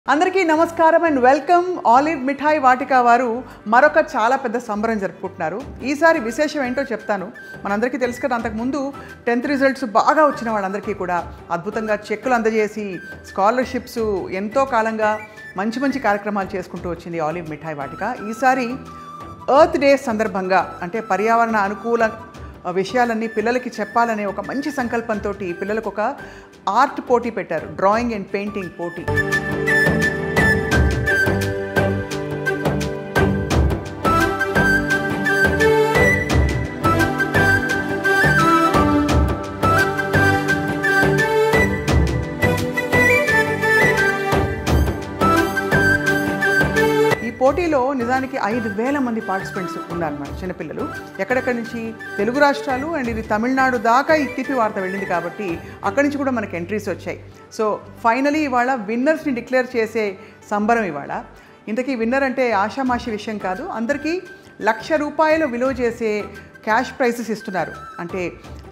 అందరికీ నమస్కారం and welcome. Olive మిఠాయి వాటిక వారు మరొక చాలా పెద్ద సంబరం జరుపుకుంటున్నారు. ఈసారి విశేషం ఏంటో చెప్తాను. మనందరికీ తెలుసు కదా, అంతకుముందు 10th రిజల్ట్స్ బాగా వచ్చిన వాళ్ళందరికీ కూడా అద్భుతంగా చెక్కులు అందజేసి స్కాలర్షిప్స్ ఎంతో కాలంగా మంచి మంచి కార్యక్రమాలు చేసుకుంటూ వచ్చింది ఆలివ్ మిఠాయి వాటిక. ఈసారి ఎర్త్ డే సందర్భంగా, అంటే పర్యావరణ అనుకూల విషయాలన్నీ పిల్లలకి చెప్పాలనే ఒక మంచి సంకల్పంతో పిల్లలకు ఒక ఆర్ట్ పోటీ పెట్టారు, డ్రాయింగ్ అండ్ పెయింటింగ్ పోటీ. పోటీలో నిజానికి 5,000 మంది పార్టిసిపెంట్స్ ఉన్నారన్నమాట, చిన్నపిల్లలు. ఎక్కడెక్కడి నుంచి, తెలుగు రాష్ట్రాలు అండ్ ఇది తమిళనాడు దాకా ఈ తీపి వార్త వెళ్ళింది కాబట్టి అక్కడి నుంచి కూడా మనకి ఎంట్రీస్ వచ్చాయి. సో ఫైనలీ ఇవాళ విన్నర్స్ని డిక్లేర్ చేసే సంబరం ఇవాళ. ఇంతకీ విన్నర్ అంటే ఆషామాషి విషయం కాదు. అందరికీ ₹1,00,000 విలువ చేసే క్యాష్ ప్రైజెస్ ఇస్తున్నారు. అంటే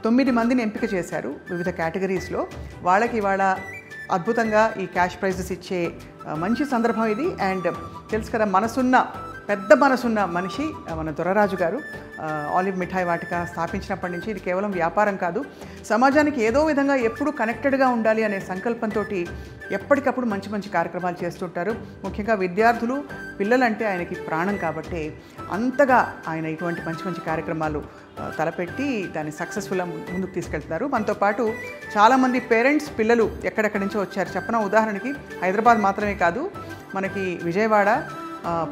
9 మందిని ఎంపిక చేశారు వివిధ కేటగిరీస్లో. వాళ్ళకి ఇవాళ అద్భుతంగా ఈ క్యాష్ ప్రైజెస్ ఇచ్చే మంచి సందర్భం ఇది. అండ్ తెలుసు కదా, పెద్ద మనసున్న మనిషి మన దొరరాజు గారు. ఆలివ్ మిఠాయి వాటిక స్థాపించినప్పటి నుంచి ఇది కేవలం వ్యాపారం కాదు, సమాజానికి ఏదో విధంగా ఎప్పుడు కనెక్టెడ్గా ఉండాలి అనే సంకల్పంతో ఎప్పటికప్పుడు మంచి మంచి కార్యక్రమాలు చేస్తుంటారు. ముఖ్యంగా విద్యార్థులు, పిల్లలంటే ఆయనకి ప్రాణం కాబట్టి అంతగా ఆయన ఇటువంటి మంచి మంచి కార్యక్రమాలు తలపెట్టి దాన్ని సక్సెస్ఫుల్గా ముందుకు తీసుకెళ్తున్నారు. మనతో పాటు చాలామంది పేరెంట్స్, పిల్లలు ఎక్కడెక్కడి నుంచో వచ్చారు. చెప్పిన ఉదాహరణకి హైదరాబాద్ మాత్రమే కాదు, మనకి విజయవాడ,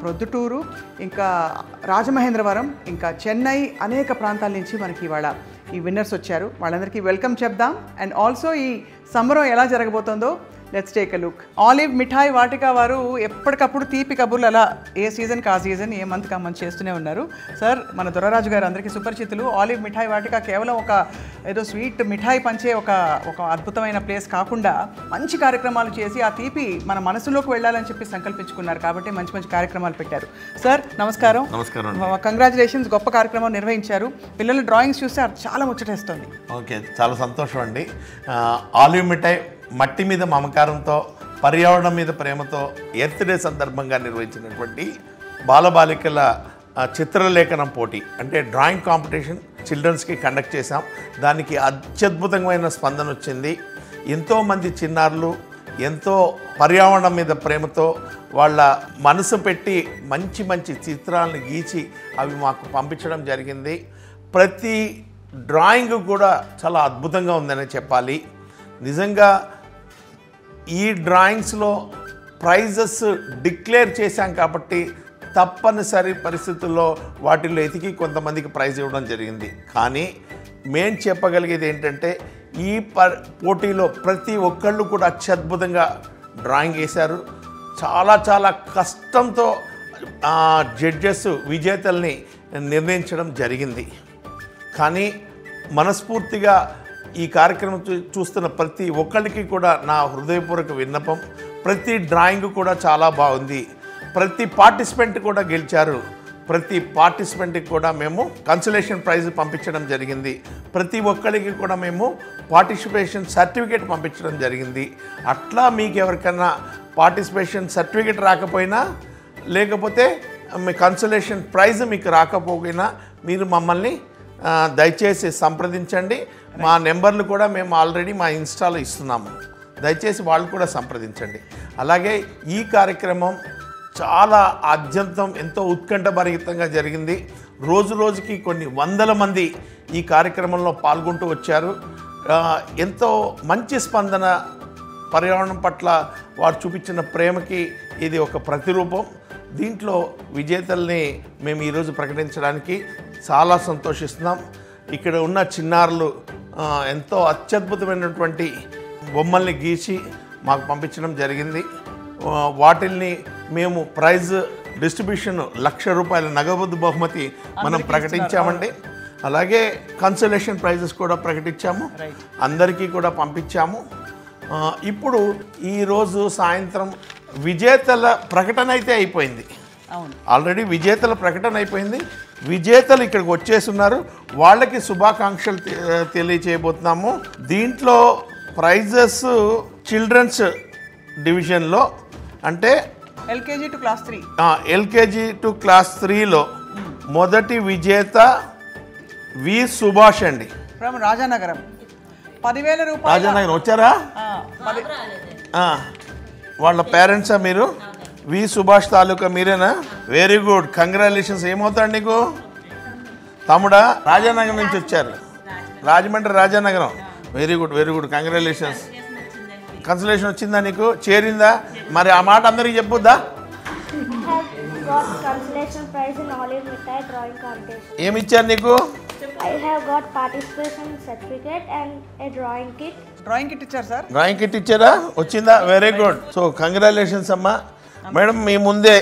ప్రొద్దుటూరు, ఇంకా రాజమహేంద్రవరం, ఇంకా చెన్నై, అనేక ప్రాంతాల నుంచి మనకి ఇవాళ ఈ విన్నర్స్ వచ్చారు. వాళ్ళందరికీ వెల్కమ్ చెప్దాం. అండ్ ఆల్సో ఈ సంబరం ఎలా జరగబోతుందో let's take a look. Olive మిఠాయి వాటిక వారు ఎప్పటికప్పుడు తీపి కబుర్లు అలా ఏ సీజన్కి ఆ సీజన్, ఏ మంత్కి ఆ మంత్ చేస్తూనే ఉన్నారు. సార్, మన దొరరాజు గారు అందరికీ సుపరిచితులు. ఆలివ్ మిఠాయి వాటిక కేవలం ఒక ఏదో స్వీట్ మిఠాయి పంచే ఒక అద్భుతమైన ప్లేస్ కాకుండా మంచి కార్యక్రమాలు చేసి ఆ తీపి మన మనసులోకి వెళ్ళాలని చెప్పి సంకల్పించుకున్నారు. కాబట్టి మంచి మంచి కార్యక్రమాలు పెట్టారు. సార్ నమస్కారం. నమస్కారం. కంగ్రాచులేషన్స్, గొప్ప కార్యక్రమం నిర్వహించారు. పిల్లల డ్రాయింగ్స్ చూస్తే చాలా ముచ్చటేస్తుంది. ఓకే, చాలా సంతోషం అండి. ఆలివ్ మిఠాయి మట్టి మీద మమకారంతో, పర్యావరణం మీద ప్రేమతో ఎర్త్ డే సందర్భంగా నిర్వహించినటువంటి బాలబాలికల చిత్రలేఖనం పోటీ, అంటే డ్రాయింగ్ కాంపిటీషన్ చిల్డ్రన్స్కి కండక్ట్ చేశాం. దానికి అత్యద్భుతమైన స్పందన వచ్చింది. ఎంతోమంది చిన్నారులు ఎంతో పర్యావరణం మీద ప్రేమతో వాళ్ళ మనసు పెట్టి మంచి మంచి చిత్రాలను గీచి అవి మాకు పంపించడం జరిగింది. ప్రతి డ్రాయింగ్ కూడా చాలా అద్భుతంగా ఉందని చెప్పాలి. నిజంగా ఈ డ్రాయింగ్స్లో ప్రైజెస్ డిక్లేర్ చేశాం కాబట్టి తప్పనిసరి పరిస్థితుల్లో వాటిల్లో ఎతికి కొంతమందికి ప్రైజ్ ఇవ్వడం జరిగింది. కానీ మేం చెప్పగలిగేది ఏంటంటే, ఈ పోటీలో ప్రతి ఒక్కళ్ళు కూడా అత్యద్భుతంగా డ్రాయింగ్ వేశారు. చాలా చాలా కష్టంతో జడ్జెస్ విజేతల్ని నిర్ణయించడం జరిగింది. కానీ మనస్ఫూర్తిగా ఈ కార్యక్రమం చూస్తున్న ప్రతి ఒక్కరికి కూడా నా హృదయపూర్వక విన్నపం, ప్రతి డ్రాయింగ్ కూడా చాలా బాగుంది. ప్రతి పార్టిసిపెంట్ కూడా గెలిచారు. ప్రతి పార్టిసిపెంట్కి కూడా మేము కన్సలేషన్ ప్రైజ్ పంపించడం జరిగింది. ప్రతి ఒక్కరికి కూడా మేము పార్టిసిపేషన్ సర్టిఫికేట్ పంపించడం జరిగింది. అట్లా మీకు ఎవరికైనా పార్టిసిపేషన్ సర్టిఫికేట్ రాకపోయినా, లేకపోతే మీ కన్సలేషన్ ప్రైజ్ మీకు రాకపోయినా మీరు మమ్మల్ని దయచేసి సంప్రదించండి. మా నెంబర్లు కూడా మేము ఆల్రెడీ మా ఇన్స్టాలో ఇస్తున్నాము. దయచేసి వాళ్ళు కూడా సంప్రదించండి. అలాగే ఈ కార్యక్రమం చాలా ఆద్యంతం ఎంతో ఉత్కంఠభరితంగా జరిగింది. రోజు రోజుకి కొన్ని వందల మంది ఈ కార్యక్రమంలో పాల్గొంటూ వచ్చారు. ఎంతో మంచి స్పందన, పర్యావరణం పట్ల వారు చూపించిన ప్రేమకి ఇది ఒక ప్రతిరూపం. దీంట్లో విజేతల్ని మేము ఈరోజు ప్రకటించడానికి చాలా సంతోషిస్తున్నాం. ఇక్కడ ఉన్న చిన్నారులు ఎంతో అత్యద్భుతమైనటువంటి బొమ్మల్ని గీసి మాకు పంపించడం జరిగింది. వాటిల్ని మేము ప్రైజ్ డిస్ట్రిబ్యూషన్ ₹1,00,000 నగదు బహుమతి మనం ప్రకటించామండి. అలాగే కన్సలేషన్ ప్రైజెస్ కూడా ప్రకటించాము, అందరికీ కూడా పంపించాము. ఇప్పుడు ఈరోజు సాయంత్రం విజేతల ప్రకటన అయితే అయిపోయింది. ఆల్రెడీ విజేతల ప్రకటన అయిపోయింది. విజేతలు ఇక్కడికి వచ్చేస్తున్నారు. వాళ్ళకి శుభాకాంక్షలు తెలియచేయబోతున్నాము. దీంట్లో ప్రైజెస్ చిల్డ్రన్స్ డివిజన్లో అంటే LKG to class 3. LKG to class 3లో మొదటి విజేత వి సుభాష్ అండి, ఫ్రమ్ రాజానగరం. 10,000 రూపాయలు. రాజానగరం వచ్చారా? వాళ్ళ పేరెంట్సా మీరు? వి సుభాష్ తాలూకా మీరేనా? Very good, congratulations. ఏమవుతాడు నీకు? తమ్ముడా? రాజానగరం నుంచి వచ్చారు, Rajahmundry Rajanagaram. Very good, very good, congratulations. Consolation వచ్చిందా నీకు? చేరిందా? మరి ఆ మాట అందరికీ చెప్పొద్దా? ఏమి ఇచ్చారు నీకు? I have got participation certificate and a drawing kit. Drawing kit ఇచ్చారు సార్. డ్రాయింగ్ కిట్ ఇచ్చారా? వచ్చిందా? Very good. సో కంగ్రాచులేషన్స్ అమ్మా. మేడం మీ ముందే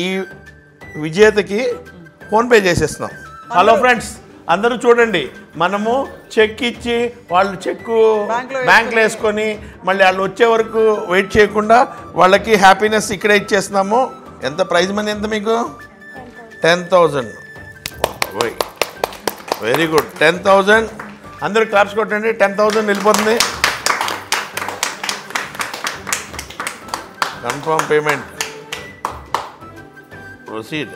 ఈ విజేతకి ఫోన్పే చేసేస్తున్నాం. హలో ఫ్రెండ్స్, అందరూ చూడండి, మనము చెక్ ఇచ్చి వాళ్ళు చెక్కు బ్యాంక్లో వేసుకొని మళ్ళీ వాళ్ళు వచ్చే వరకు వెయిట్ చేయకుండా వాళ్ళకి హ్యాపీనెస్ ఇక్కడే ఇచ్చేస్తున్నాము. ఎంత ప్రైజ్ మనీ ఎంత మీకు? 10,000. Very good, 10,000. అందరూ క్లాప్స్ కొట్టండి. 10,000 వెళ్ళిపోతుంది. Confirm payment, proceed.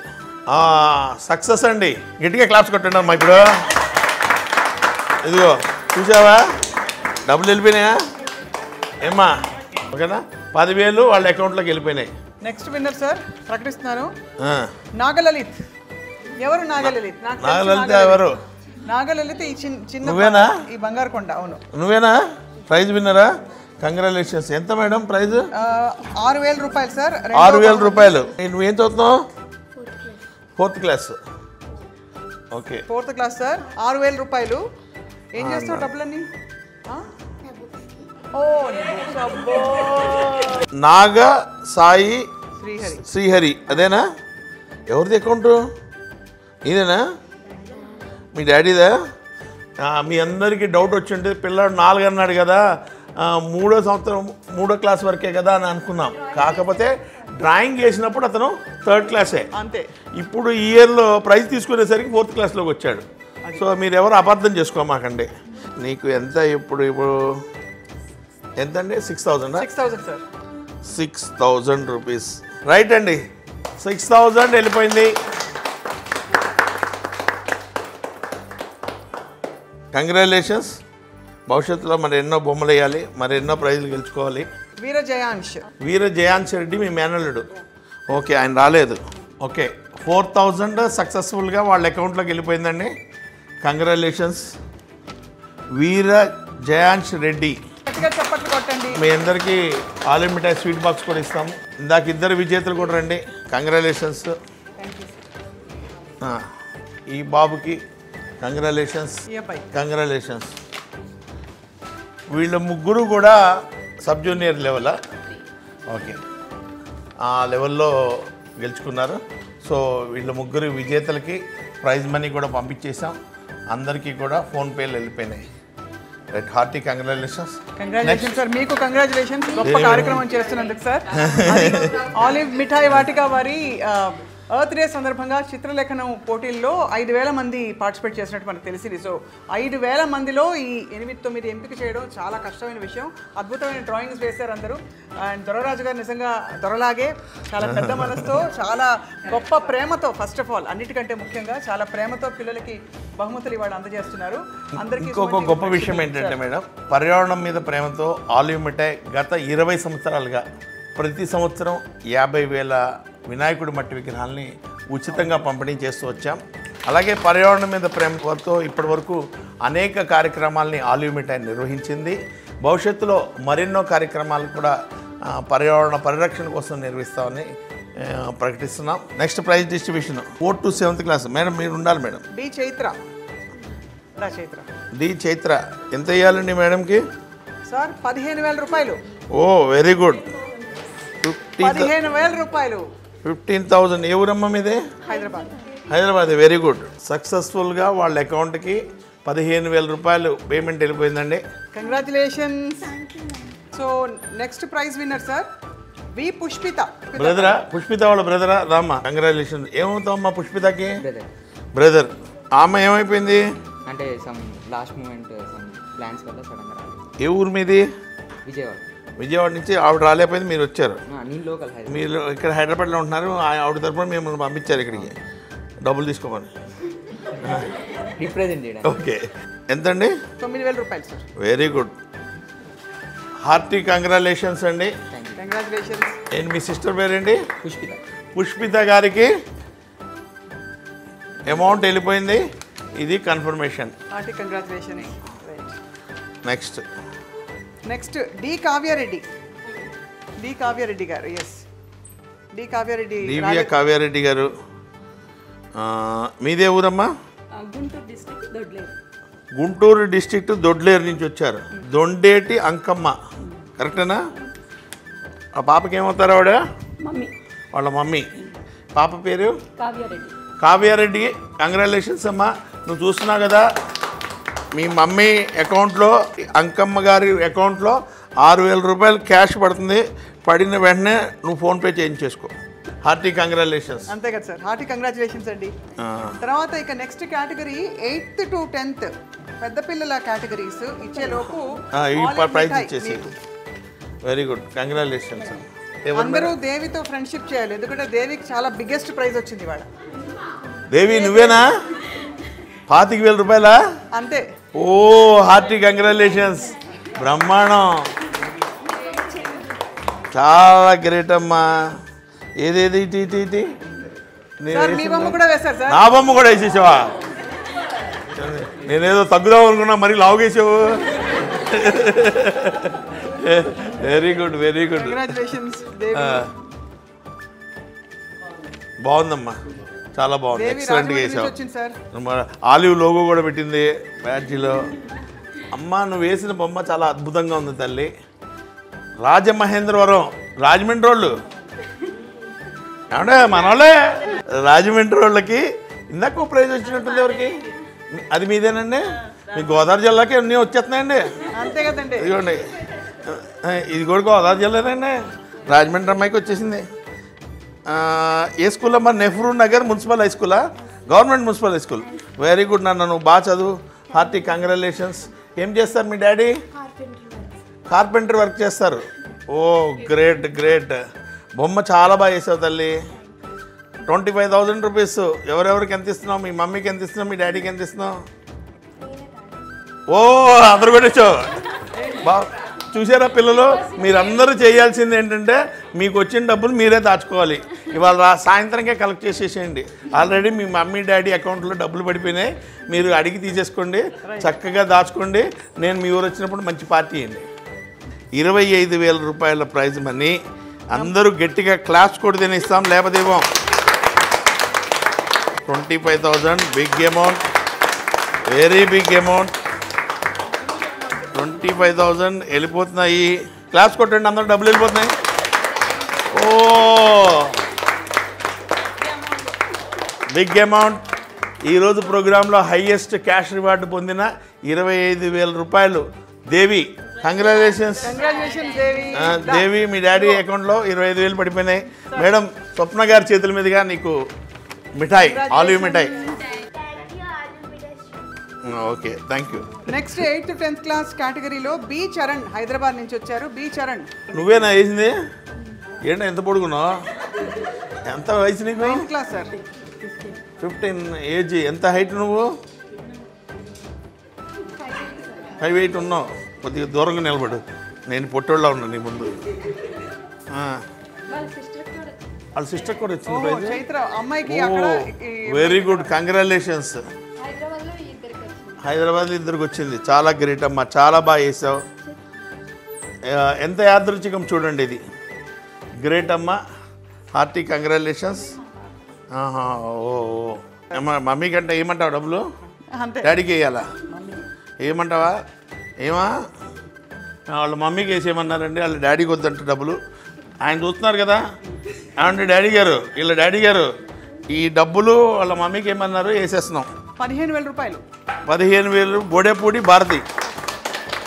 సక్సెస్ అండి. గట్టిగా క్లాప్స్ కొట్టండి అమ్మా. ఇప్పుడు ఇదిగో చూసావా, డబ్బులు వెళ్ళిపోయినాయా ఏమ్మా? ఓకేనా? 10,000 వాళ్ళ అకౌంట్లోకి వెళ్ళిపోయినాయి. నెక్స్ట్ విన్నర్ సార్ ప్రకటిస్తున్నాను. నాగలలిత్. ఎవరు నాగలలిత్? నాగలలిత ఎవరు? నాగలలిత ఈ చిన్న నువ్వేనా? ఈ బంగారు కొండ. అవును, నువ్వేనా ప్రైజ్ విన్నరా? కంగ్రాచులేషన్స్. ఎంత మేడం ప్రైజ్? 6,000 రూపాయలు సార్. 6,000 రూపాయలు. నువ్వేం చదువుతున్నావు? 4th class. Okay, 4th class sir. 6,000 రూపాయలు. ఏం చేస్తావు డబ్బులన్నీ? నాగ సాయి శ్రీహరి. శ్రీహరి అదేనా? ఎవరిది అకౌంటు? ఇదేనా? మీ డాడీదా? మీ అందరికీ డౌట్ వచ్చింటే పిల్లాడు 4 అన్నాడు కదా, 3వ సంవత్సరం 3వ క్లాస్ వరకే కదా అని అనుకున్నాం. కాకపోతే డ్రాయింగ్ చేసినప్పుడు అతను 3rd క్లాసే. అంతే. ఇప్పుడు ఈ ఇయర్లో ప్రైజ్ తీసుకునేసరికి 4th క్లాస్లోకి వచ్చాడు. సో మీరు ఎవరు అబద్ధం చేసుకోమాకండి. నీకు ఎంత ఇప్పుడు ఎంతండి? 6,000. 6,000 సార్. 6,000 రూపీస్. రైట్ అండి, 6,000 వెళ్ళిపోయింది. కంగ్రాచులేషన్స్. భవిష్యత్తులో మరి ఎన్నో బొమ్మలు వేయాలి, మరి ఎన్నో ప్రైజులు గెలుచుకోవాలి. వీర జయాంశ్ రెడ్డి మీ మేనల్లుడు. ఓకే, ఆయన రాలేదు. ఓకే, 4,000 సక్సెస్ఫుల్గా వాళ్ళ అకౌంట్లోకి వెళ్ళిపోయిందండి. కంగ్రాచులేషన్స్. వీర జయాంశ్ రెడ్డి. చప్పట్లు కొట్టండి. మీ అందరికీ ఆలు మిఠాయి స్వీట్ బాక్స్ కూడా ఇస్తాము. ఇందాక 2 విజేతలు కూడా రండి. కంగ్రాచులేషన్స్. ఈ బాబుకి కంగ్రాచులేషన్స్. కంగ్రాచులేషన్స్. వీళ్ళ ముగ్గురు కూడా సబ్ జూనియర్ లెవెలా? ఓకే, ఆ లెవెల్లో గెలుచుకున్నారు. సో వీళ్ళ ముగ్గురు విజేతలకి ప్రైజ్ మనీ కూడా పంపించేసాం. అందరికీ కూడా ఫోన్పేలు వెళ్ళిపోయినాయి. Right, hearty congratulations. Congratulations sir. మీకు కంగ్రాచులేషన్స్, గొప్ప కార్యక్రమం చేస్తున్నందుకు సార్. ఆలివ్ మిఠాయి వాటిక వారి ఎర్త్ డే సందర్భంగా చిత్రలేఖనం పోటీల్లో 5,000 మంది పార్టిసిపేట్ చేసినట్టు మనకు తెలిసింది. సో 5,000 మందిలో ఈ 8-9 ఎంపిక చేయడం చాలా కష్టమైన విషయం. అద్భుతమైన డ్రాయింగ్స్ వేశారు అందరూ. అండ్ దొరరాజు గారు నిజంగా దొరలాగే చాలా పెద్ద మనసుతో, చాలా గొప్ప ప్రేమతో, ఫస్ట్ ఆఫ్ ఆల్ అన్నిటికంటే ముఖ్యంగా చాలా ప్రేమతో పిల్లలకి బహుమతులు ఇవాళ అందజేస్తున్నారు. అందరికీ ఇంకొక గొప్ప విషయం ఏంటంటే మేడం, పర్యావరణం మీద ప్రేమతో ఆలివ్ మిఠాయి గత 20 సంవత్సరాలుగా ప్రతి సంవత్సరం 50,000 వినాయకుడి మట్టి విగ్రహాలని ఉచితంగా పంపిణీ చేస్తూ వచ్చాం. అలాగే పర్యావరణం మీద ప్రేమతో ఇప్పటి వరకు అనేక కార్యక్రమాలని ఆలివ్ మిఠాయి నిర్వహించింది. భవిష్యత్తులో మరెన్నో కార్యక్రమాలు కూడా పర్యావరణ పరిరక్షణ కోసం నిర్వహిస్తామని ప్రకటిస్తున్నాం. Next prize distribution 4th to 7th class. Madam మీరు ఉండాలి మేడం. డి చైత్ర. ఎంత ఇవ్వాలండి మేడంకి? సార్ 15,000 రూపాయలు. ఓ వెరీ గుడ్. 15,000 రూపాయలు. 15,000. ఏ ఊరమ్మ మీదే? హైదరాబాద్. Very good. సక్సెస్ఫుల్గా వాళ్ళ అకౌంట్కి 15,000 రూపాయలు పేమెంట్ వెళ్ళిపోయిందండి. Congratulations. So next prize winner sir V Pushpita. బ్రదరా? పుష్పిత వాళ్ళ బ్రదరా? రామ్మా, కంగ్రాచులేషన్. ఏమవుతావమ్మా పుష్పితకి? బ్రదర్. ఆమె ఏమైపోయింది? అంటే some last moment some plans వల్ల సడన్గా రాలేదు. ఏ ఊరు మీది? విజయవాడ. విజయవాడ నుంచి ఆవిడ రాలేకపోయింది, మీరు వచ్చారు. నేను లోకల్ హైదరాబాద్. మీరు ఇక్కడ హైదరాబాద్లో ఉంటున్నారు, ఆవిడ తరపున మిమ్మల్ని పంపించారు ఇక్కడికి డబ్బులు తీసుకోమని. రిప్రజెంట్ చేయడానికి. ఓకే, ఎంతండి? 9,000 రూపాయలు sir. Very good, hearty congratulations అండి. కంగ్రాచులేషన్స్. ఏంటి మీ సిస్టర్ పేరేంటి? పుష్పిత. పుష్పిత గారికి అమౌంట్ వెళ్ళిపోయింది, ఇది confirmation. Hearty congratulation. Next D Kavya Reddy. D Kavya Reddy గారు. Yes, D Kavya Reddy. DVA Kavya Reddy గారు. మీదే ఊరమ్మా? గుంటూరు డిస్ట్రిక్ట్ దొడ్లేరు నుంచి వచ్చారు. దొండేటి అంకమ్మ, కరెక్టేనా? ఆ పాపకి ఏమవుతారు ఆవిడ? వాళ్ళ మమ్మీ. పాప పేరు కావ్యారెడ్డి. కంగ్రాచులేషన్స్ అమ్మా. నువ్వు చూస్తున్నావు కదా, మీ మమ్మీ అకౌంట్లో, అంకమ్మ గారి అకౌంట్లో 6,000 రూపాయలు క్యాష్ పడుతుంది. పడిన వెంటనే నువ్వు ఫోన్పే చేయించేసుకో. Hearty congratulations. అంతే కదా సార్, హార్టీ కంగ్రాచులేషన్స్ అండి. తర్వాత ఇక next category 8th to 10th పెద్ద పిల్లల కేటగిరీస్ ఇచ్చేలోపు ప్రైజ్ ఇచ్చేసి. Very good, congratulations. అందరూ దేవితో ఫ్రెండ్షిప్ చేయాలి, ఎందుకంటే దేవికి చాలా బిగ్గెస్ట్ ప్రైజ్ వచ్చింది ఇవాళ. దేవి నువ్వేనా? 25,000 రూపాయలా? అంతే. ఓ, హార్టీ కంగ్రాచులేషన్స్, బ్రహ్మాండం, చాలా గ్రేట్ అమ్మా. ఏదేది ఇటీ సార్ మీ బొమ్మ కూడా వేశారు సార్. నా బొమ్మ కూడా వేసేసావా? నేనేదో తగ్గుదాం అనుకున్నా, మరి లావుగేసావు. Very good, very good, congratulations Devi. బాగుందమ్మా, చాలా బాగుంది, దేవి ఎక్సలెంట్గా రాజమండ్రి వేసావు. నుంచి వచ్చింది సార్. ఆలివ్ లోగో కూడా పెట్టింది బ్యాడ్జీలో. అమ్మ నువ్వు వేసిన బొమ్మ చాలా అద్భుతంగా ఉంది తల్లి. రాజమహేంద్రవరం, రాజమండ్రి వాళ్ళు ఏమంటే మనోళ్ళే. రాజమండ్రి వాళ్ళకి ఇందాక ప్రైజ్ వచ్చినట్టుంది. ఎవరికి? అది మీదేనండి? మీ గోదావరి జిల్లాకి అన్నీ వచ్చేస్తున్నాయండి. అంతే కదండి. ఇదిగోండి, ఇది కూడా గోదావరి జిల్లానండి. రాజమండ్రి అమ్మాయికి వచ్చేసింది. ఏ స్కూల్ అమ్మా? నెహ్రూ నగర్ మున్సిపల్ హై స్కూలా? Government municipal high school. Very good నాన్న, నువ్వు బాగా చదువు. Hearty congratulations. ఏం చేస్తారు మీ డాడీ? కార్పెంటర్ వర్క్ చేస్తారు. Oh great great. బొమ్మ చాలా బాగా వేసావు తల్లి. 25,000 రూపీస్. ఎవరెవరికి ఎంత ఇస్తున్నావు? మీ మమ్మీకి ఎంత ఇస్తున్నావు? మీ డాడీకి ఎంత ఇస్తున్నావు? ఓ, అందరు పెట్టచ్చు. బాగా చూసారా పిల్లలు? మీరందరూ చేయాల్సింది ఏంటంటే మీకు వచ్చిన డబ్బులు మీరే దాచుకోవాలి. ఇవాళ సాయంత్రంకే కలెక్ట్ చేసేసేయండి. ఆల్రెడీ మీ మమ్మీ డాడీ అకౌంట్లో డబ్బులు పడిపోయినాయి, మీరు అడిగి తీసేసుకోండి, చక్కగా దాచుకోండి. నేను మీ ఊరు వచ్చినప్పుడు మంచి పార్టీ ఇవ్వండి. 25,000 రూపాయల ప్రైజ్ మనీ. అందరూ గట్టిగా క్లాస్ కూడా తినిస్తాం, లేకపోతే ఇవ్వం. 25,000 big amount, very big amount. 25,000 వెళ్ళిపోతున్నాయి. క్లాస్ కొట్టండి, అందరూ డబ్బులు వెళ్ళిపోతున్నాయి. ఓ బిగ్ అమౌంట్. ఈరోజు ప్రోగ్రాంలో హైయెస్ట్ క్యాష్ రివార్డు పొందిన 25,000 రూపాయలు దేవి. కంగ్రాచులేషన్స్ దేవి. మీ డాడీ అకౌంట్లో 25,000 పడిపోయినాయి. మేడం స్వప్న గారి చేతుల మీదుగా నీకు మిఠాయి, ఆలివ్ మిఠాయి. Okay, thank you. Next 8th to 10th class కేటగిరీలో బి చరణ్, హైదరాబాద్ నుంచి వచ్చారు. బి చరణ్. నువ్వేనా వేసింది? ఏంటో ఎంత పొడుగున్నావు? ఎంత వయసు నీకు? 9th class sir. 15 ఏజ్. ఎంత హైట్ నువ్వు? 5'8" ఉన్నావు. కొద్దిగా దూరంగా నిలబడు, నేను పొట్టోళ్ళ ఉన్నా నీ ముందు. వాళ్ళ సిస్టర్ కూడా వచ్చింది ప్రైజ్. చైత్ర అమ్మాయికి అక్కడ. Very good, congratulations. హైదరాబాద్లో ఇద్దరికి వచ్చింది. చాలా గ్రేట్ అమ్మా, చాలా బాగా వేసావు. ఎంత యాదృచ్ఛికం చూడండి ఇది. గ్రేట్ అమ్మా, హార్టీ కంగ్రాచులేషన్స్. ఓ అమ్మా, మమ్మీ కంటే ఏమంటావు డబ్బులు? డాడీకి వేయాలా? ఏమంటావా? ఏమా? వాళ్ళ మమ్మీకి వేసేయమన్నారండి, వాళ్ళ డాడీకి వద్దంటే డబ్బులు. ఆయన చూస్తున్నారు కదా. ఏమంటే డాడీ గారు, వీళ్ళ డాడీ గారు ఈ డబ్బులు వాళ్ళ మమ్మీకి ఏమన్నారు? వేసేస్తున్నాం. 15,000 రూపాయలు. 15,000. బోడేపూడి భారతి.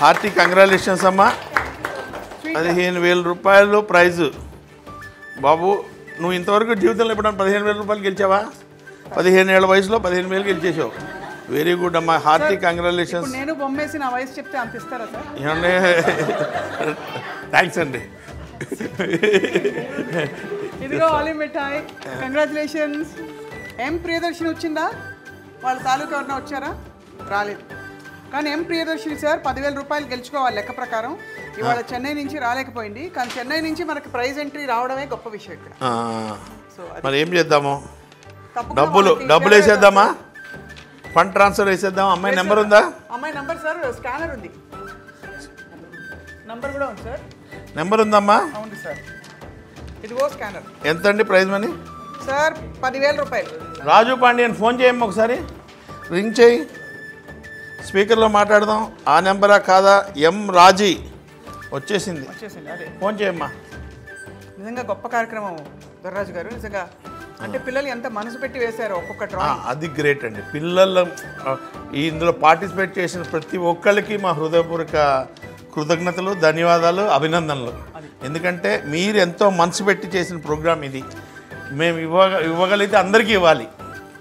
హార్టీ కంగ్రాచులేషన్స్ అమ్మా. 15,000 రూపాయలు ప్రైజు. బాబు నువ్వు ఇంతవరకు జీవితంలో ఎప్పుడన్నా 15,000 రూపాయలు గెలిచావా? 15 ఏళ్ల వయసులో 15,000 గెలిచేసావు. వెరీ గుడ్ అమ్మా, హార్టీ కంగ్రాచులేషన్స్. ఇప్పుడు నేను బొమ్మేసి నా వయసు చెప్తే అంత ఇస్తారా సార్? ఏమండి, థ్యాంక్స్ అండి. ఇదిగో ఆలివ్ మిఠాయి, కంగ్రాచులేషన్స్. ఎం ప్రియదర్శిని వచ్చిందా? వాళ్ళ తాలూకా ఎవరన్నా వచ్చారా? రాలేదు. కానీ ఎం ప్రియదర్శిని సార్ 10,000 రూపాయలు గెలుచుకోవాలి లెక్క ప్రకారం. ఇవాళ చెన్నై నుంచి రాలేకపోయింది, కానీ చెన్నై నుంచి మనకు ప్రైజ్ ఎంట్రీ రావడమే గొప్ప విషయం ఇక్కడ. సో మరి ఏం చేద్దాము, డబ్బులు వేసేద్దామా, ఫండ్ ట్రాన్స్ఫర్ వేసేద్దాం. అమ్మాయి నెంబర్ ఉందా? అమ్మాయి నెంబర్ సార్ స్కానర్ ఉంది, నెంబర్ కూడా ఉంది సార్. నెంబర్ ఉందమ్మా? అవును సార్, ఇదిగో స్కానర్. ఎంత అండి ప్రైజ్ మనీ? సార్ 10,000 రూపాయలు. రాజు పాండ్యన్ ఫోన్ చేయమ్మా, ఒకసారి రింగ్ చేయి, స్పీకర్లో మాట్లాడదాం. ఆ నెంబరా కాదా? ఎం రాజీ వచ్చేసింది, అదే ఫోన్ చేయమ్మా. నిజంగా గొప్ప కార్యక్రమం దొర్రాజు గారు, నిజంగా. అంటే పిల్లలు ఎంత మనసు పెట్టి వేశారు ఒక్కొక్క డ్రాయింగ్. అది గ్రేట్ అండి. పిల్లలు ఇందులో పార్టిసిపేట్ చేసిన ప్రతి ఒక్కరికి మా హృదయపూర్వక కృతజ్ఞతలు, ధన్యవాదాలు, అభినందనలు. ఎందుకంటే మీరు ఎంతో మనసు పెట్టి చేసిన ప్రోగ్రామ్ ఇది. మేము ఇవ్వగలిగితే అందరికీ ఇవ్వాలి,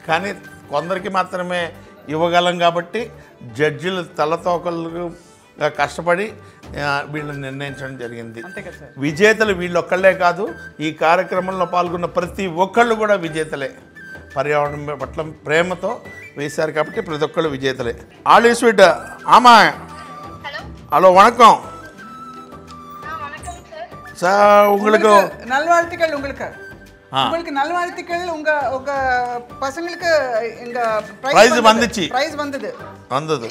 కానీ కొందరికి మాత్రమే ఇవ్వగలం. కాబట్టి జడ్జిలు తలతోకలుగా కష్టపడి వీళ్ళని నిర్ణయించడం జరిగింది. విజేతలు వీళ్ళొక్కళ్ళే కాదు, ఈ కార్యక్రమంలో పాల్గొన్న ప్రతి ఒక్కళ్ళు కూడా విజేతలే. పర్యావరణం పట్ల ప్రేమతో వేశారు కాబట్టి ప్రతి ఒక్కళ్ళు విజేతలే. All is sweet. ఆమా, హలో, వணக்கம் சார். உங்களுக்கு நல்வாழ்த்துக்கள். உங்களுக்கு நல்வாழ்த்துக்கள். உங்க பசங்களுக்கு எங்க பிரைஸ் வந்துச்சு. வந்தது.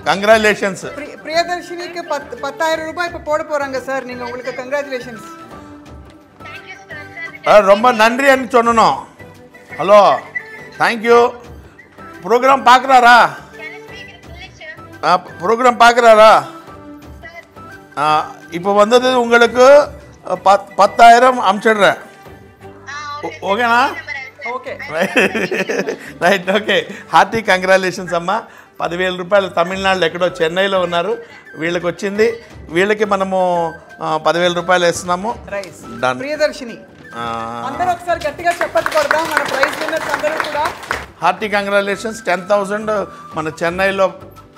கங்க்ராச்சுலேஷன்ஸ். பிரியதர்ஷினிக்கு 10,000 ரூபாய் இப்ப போட போறாங்க சார். நீங்க உங்களுக்கு கங்க்ராச்சுலேஷன்ஸ். ரொம்ப நன்றி అని சொல்லணும். Hello, thank you. ப்ரோக்ராம் பார்க்கறாரா? ப்ரோக்ராம் பார்க்கறாரா? இப்போ வந்தது உங்களுக்கு 10,000 அனுப்பிச்சிடுறேன். ఓకేనా? Okay, right. Okay, hearty congratulations అమ్మా. 10,000 రూపాయలు తమిళనాడులో ఎక్కడో చెన్నైలో ఉన్నారు, వీళ్ళకి వచ్చింది. వీళ్ళకి మనము 10,000 రూపాయలు వేస్తున్నాము. ప్రియదర్శిని అందరూ ఒకసారి గట్టిగా చెప్పట్టు కొడదాం మన ప్రైజ్ విన్నర్స్ అందరూ కూడా. Hearty congratulations. 10,000 మన చెన్నైలో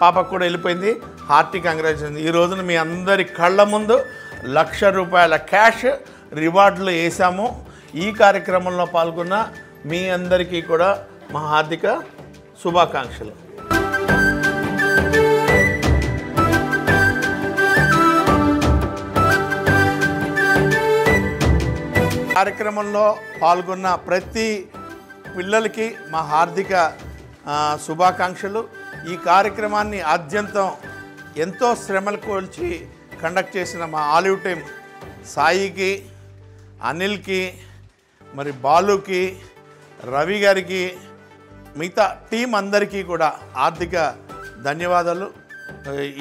పాపకు కూడా వెళ్ళిపోయింది. Hearty congratulations. ఈ రోజున మీ అందరి కళ్ళ ముందు 1,00,000 రూపాయల క్యాష్ రివార్డులు వేసాము. ఈ కార్యక్రమంలో పాల్గొన్న మీ అందరికీ కూడా మా హార్దిక శుభాకాంక్షలు. కార్యక్రమంలో పాల్గొన్న ప్రతి పిల్లలకి మా హార్దిక శుభాకాంక్షలు. ఈ కార్యక్రమాన్ని ఆద్యంతం ఎంతో శ్రమలు కోల్చి కండక్ట్ చేసిన మా ఆలివ్ టీం సాయికి, అనిల్కి, మరి బాలుకి, రవి గారికి, మిగతా టీం అందరికీ కూడా ఆర్థిక ధన్యవాదాలు.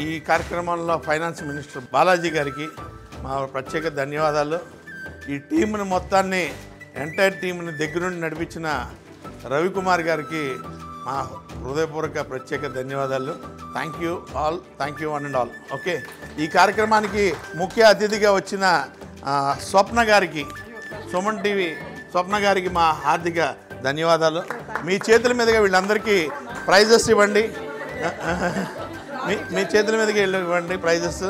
ఈ కార్యక్రమంలో ఫైనాన్స్ మినిస్టర్ బాలాజీ గారికి మా ప్రత్యేక ధన్యవాదాలు. ఈ టీంని మొత్తాన్ని, ఎంటైర్ టీంని దగ్గరుండి నడిపించిన రవికుమార్ గారికి మా హృదయపూర్వక ప్రత్యేక ధన్యవాదాలు. Thank you all, thank you one and all. Okay, ఈ కార్యక్రమానికి ముఖ్య అతిథిగా వచ్చిన స్వప్న గారికి, సుమన్ టీవీ స్వప్న గారికి మా హార్దిక ధన్యవాదాలు. మీ చేతుల మీదుగా వీళ్ళందరికీ ప్రైజెస్ ఇవ్వండి. మీ చేతుల మీదుగా ఇవ్వండి ప్రైజెస్.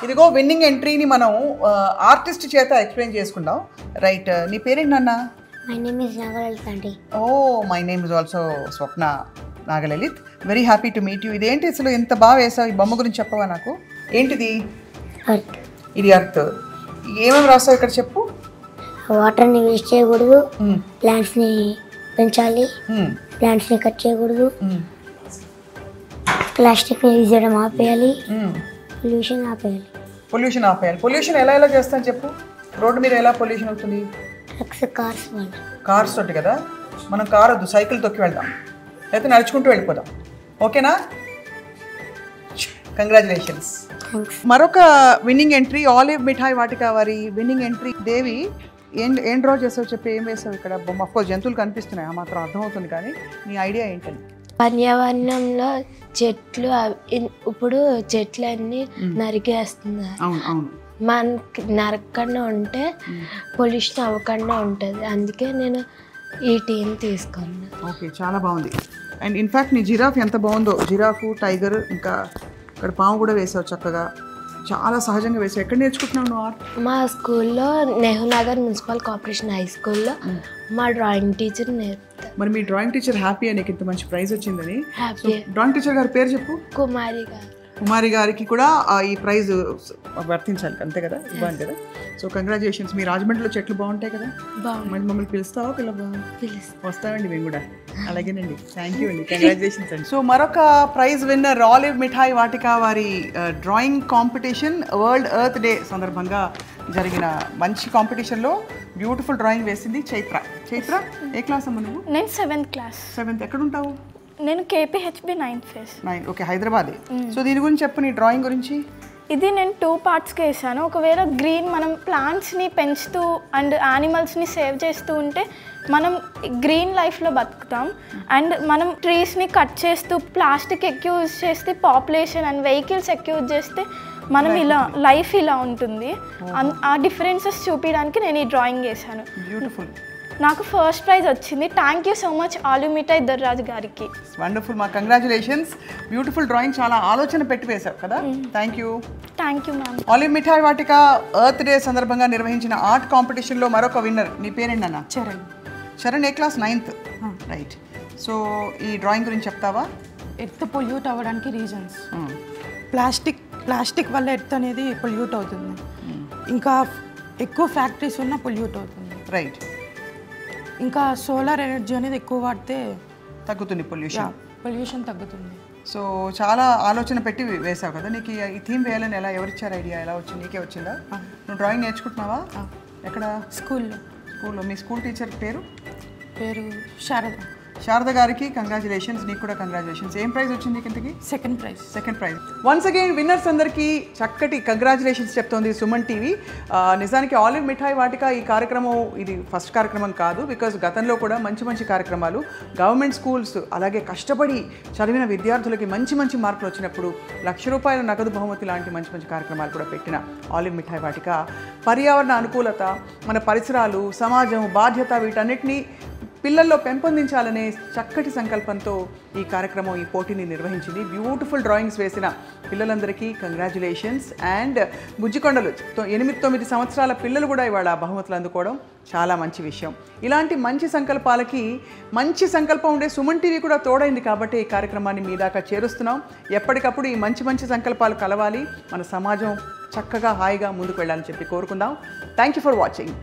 ఇదిగో విన్నింగ్ ఎంట్రీని మనం ఆర్టిస్ట్ చేత ఎక్స్ప్లెయిన్ చేసుకుందాం. రైట్, నీ పేరేంటి నాన్న? మై నేమ్ ఇస్ నాగలలిత్ అండి. Oh, my name is also Swapna Nagalalith. Very happy to meet you. ఇదేంటి అసలు ఎంత బాగా వేసావు? ఈ బొమ్మ గురించి చెప్పవా నాకు? ఏంటిది? అర్త్. ఇది అర్త్. ఏమేమి రాస్తావు ఇక్కడ చెప్పు. వాటర్ని వేస్ట్ చేయకూడదు, ప్లాంట్స్ని పెంచాలి, ప్లాంట్స్ని కట్ చేయకూడదు, ప్లాస్టిక్ని యూజ్ చేయడం ఆపేయాలి, పొల్యూషన్ ఆపేయాలి. పొల్యూషన్ ఎలా చేస్తాను చెప్పు. రోడ్డు మీద ఎలా పొల్యూషన్ అవుతుంది? కార్స్ తోటి కదా. మనం కార్ వద్దు, సైకిల్ తొక్కి వెళ్దాం, లేకపోతే నడుచుకుంటూ వెళ్ళిపోదాం. ఓకేనా? కంగ్రాచులేషన్స్. మరొక విన్నింగ్ ఎంట్రీ ఆలివ్ మిఠాయి వాటిక వారి విన్నింగ్ ఎంట్రీ దేవి. ఏం డ్రా చేసావు చెప్పి, ఏం వేసావు ఇక్కడ బొమ్మ? అఫ్కోర్స్ జంతువులు కనిపిస్తున్నాయి, ఆ మాత్రం అర్థమవుతుంది, కానీ నీ ఐడియా ఏంటని? పర్యావరణంలో చెట్లు ఇప్పుడు చెట్లన్నీ నరికేస్తున్నారు. అవును అవును. మనకి నరకకుండా ఉంటే పొల్యూషన్ అవ్వకుండా ఉంటుంది, అందుకే నేను ఈ టీం తీసుకున్నాను. ఓకే, చాలా బాగుంది. అండ్ ఇన్ఫ్యాక్ట్ నీ జిరాఫ్ ఎంత బాగుందో, జిరాఫ్, టైగర్, ఇంకా ఇక్కడ పాము కూడా వేసావు చక్కగా, చాలా సహజంగా వేసావు. ఎక్కడ నేర్చుకుంటున్నావు నువ్వు ఆర్ట్? మా స్కూల్లో నెహ్రూనగర్ మున్సిపల్ కార్పొరేషన్ హై స్కూల్లో మా డ్రాయింగ్ టీచర్ నేర్పుతారు. మరి మీ డ్రాయింగ్ టీచర్ హ్యాపీ నీకు ఇంత మంచి ప్రైజ్ వచ్చిందని? హ్యాపీ. డ్రాయింగ్ టీచర్ గారి పేరు చెప్పు. కుమారి గారు. కుమారి గారికి కూడా ఈ ప్రైజ్ వర్తించాలి, అంతే కదా, ఇవ్వాలి కదా. So congratulations. మీ రాజమండ్రిలో చెట్లు బాగుంటాయి కదా, మరి మమ్మల్ని పిలుస్తావా? వస్తామండి మేము కూడా. అలాగేనండి, థ్యాంక్ యూ అండి, కంగ్రాచులేషన్స్ అండి. సో మరొక ప్రైజ్ విన్నర్ ఆలివ్ మిఠాయి వాటిక వారి drawing competition world earth day సందర్భంగా జరిగిన మంచి కాంపిటీషన్లో బ్యూటిఫుల్ డ్రాయింగ్ వేసింది చైత్ర. చైత్ర, ఏ క్లాస్ అమ్మ నువ్వు? నేను 7th క్లాస్. 7th. ఎక్కడ ఉంటావు? నేను KPHB 9th phase. 9. Okay, Hyderabad. So దీని గురించి చెప్పు, నీ డ్రాయింగ్ గురించి. ఇది నేను 2 పార్ట్స్కి వేసాను. ఒకవేళ గ్రీన్ మనం ప్లాంట్స్ని పెంచుతూ అండ్ యానిమల్స్ని సేవ్ చేస్తూ ఉంటే మనం గ్రీన్ లైఫ్లో బతుకుతాం. అండ్ మనం ట్రీస్ని కట్ చేస్తూ ప్లాస్టిక్ ఎక్కువ యూజ్ చేస్తే పాపులేషన్ అండ్ వెహికల్స్ ఎక్కువ యూజ్ చేస్తే మనం ఇలా లైఫ్ ఇలా ఉంటుంది. ఆ డిఫరెన్సెస్ చూపించడానికి నేను ఈ డ్రాయింగ్ వేసాను. బ్యూటిఫుల్. నాకు ఫస్ట్ ప్రైజ్ వచ్చింది. Thank you so much Olive మిఠాయి దొర్రాజు గారికి. వండర్ఫుల్, మా కంగ్రాచులేషన్స్. బ్యూటిఫుల్ డ్రాయింగ్, చాలా ఆలోచన పెట్టి వేశావు కదా. Thank you. Thank you ma'am. Olive మిఠాయి వాటిక ఎర్త్ డే సందర్భంగా నిర్వహించిన ఆర్ట్ కాంపిటీషన్లో మరొక విన్నర్. నీ పేరేంటన్నా? చరణ్. చరణ్, ఏ క్లాస్? 9th. రైట్. సో ఈ డ్రాయింగ్ గురించి చెప్తావా? ఎర్త్ పొల్యూట్ అవ్వడానికి రీజన్స్. ప్లాస్టిక్ వల్ల ఎర్త్ అనేది పొల్యూట్ అవుతుంది. ఇంకా ఎక్కువ ఫ్యాక్టరీస్ ఉన్న పొల్యూట్ అవుతుంది. రైట్. ఇంకా సోలార్ ఎనర్జీ అనేది ఎక్కువ వాడితే తగ్గుతుంది పొల్యూషన్ తగ్గుతుంది. సో చాలా ఆలోచన పెట్టి వేసావు కదా. నీకు ఈ థీమ్ వేయాలని ఎవరిచ్చారు ఐడియా? ఎలా వచ్చింది? నీకే వచ్చిందా? నువ్వు డ్రాయింగ్ నేర్చుకుంటున్నావా? ఎక్కడ? స్కూల్లో. మీ స్కూల్ టీచర్ పేరు? శారద గారికి కంగ్రాచులేషన్స్. నీకు కూడా కంగ్రాచులేషన్స్. ఏం ప్రైజ్ వచ్చింది ఇంతకి? Second prize. Once again winners అందరికీ చక్కటి కంగ్రాచులేషన్స్ చెప్తోంది సుమన్ టీవీ. నిజానికి ఆలివ్ మిఠాయి వాటిక ఈ కార్యక్రమం ఇది ఫస్ట్ కార్యక్రమం కాదు. బికాజ్ గతంలో కూడా మంచి మంచి కార్యక్రమాలు గవర్నమెంట్ స్కూల్స్ అలాగే కష్టపడి చదివిన విద్యార్థులకి మంచి మంచి మార్కులు వచ్చినప్పుడు ₹1,00,000 నగదు బహుమతి లాంటి మంచి మంచి కార్యక్రమాలు కూడా పెట్టిన ఆలివ్ మిఠాయి వాటిక పర్యావరణ అనుకూలత, మన పరిసరాలు, సమాజం, బాధ్యత వీటన్నిటినీ పిల్లల్లో పెంపొందించాలనే చక్కటి సంకల్పంతో ఈ కార్యక్రమం, ఈ పోటీని నిర్వహించింది. బ్యూటిఫుల్ డ్రాయింగ్స్ వేసిన పిల్లలందరికీ కంగ్రాచులేషన్స్. అండ్ బుజ్జికొండలు 8-9 సంవత్సరాల పిల్లలు కూడా ఇవాళ బహుమతులు అందుకోవడం చాలా మంచి విషయం. ఇలాంటి మంచి సంకల్పాలకి మంచి సంకల్పం ఉండే సుమన్ టీవీ కూడా తోడైంది కాబట్టి ఈ కార్యక్రమాన్ని మీ దాకా చేరుస్తున్నాం. ఎప్పటికప్పుడు ఈ మంచి మంచి సంకల్పాలు కలవాలి, మన సమాజం చక్కగా హాయిగా ముందుకు వెళ్ళాలని చెప్పి కోరుకుందాం. Thank you for watching.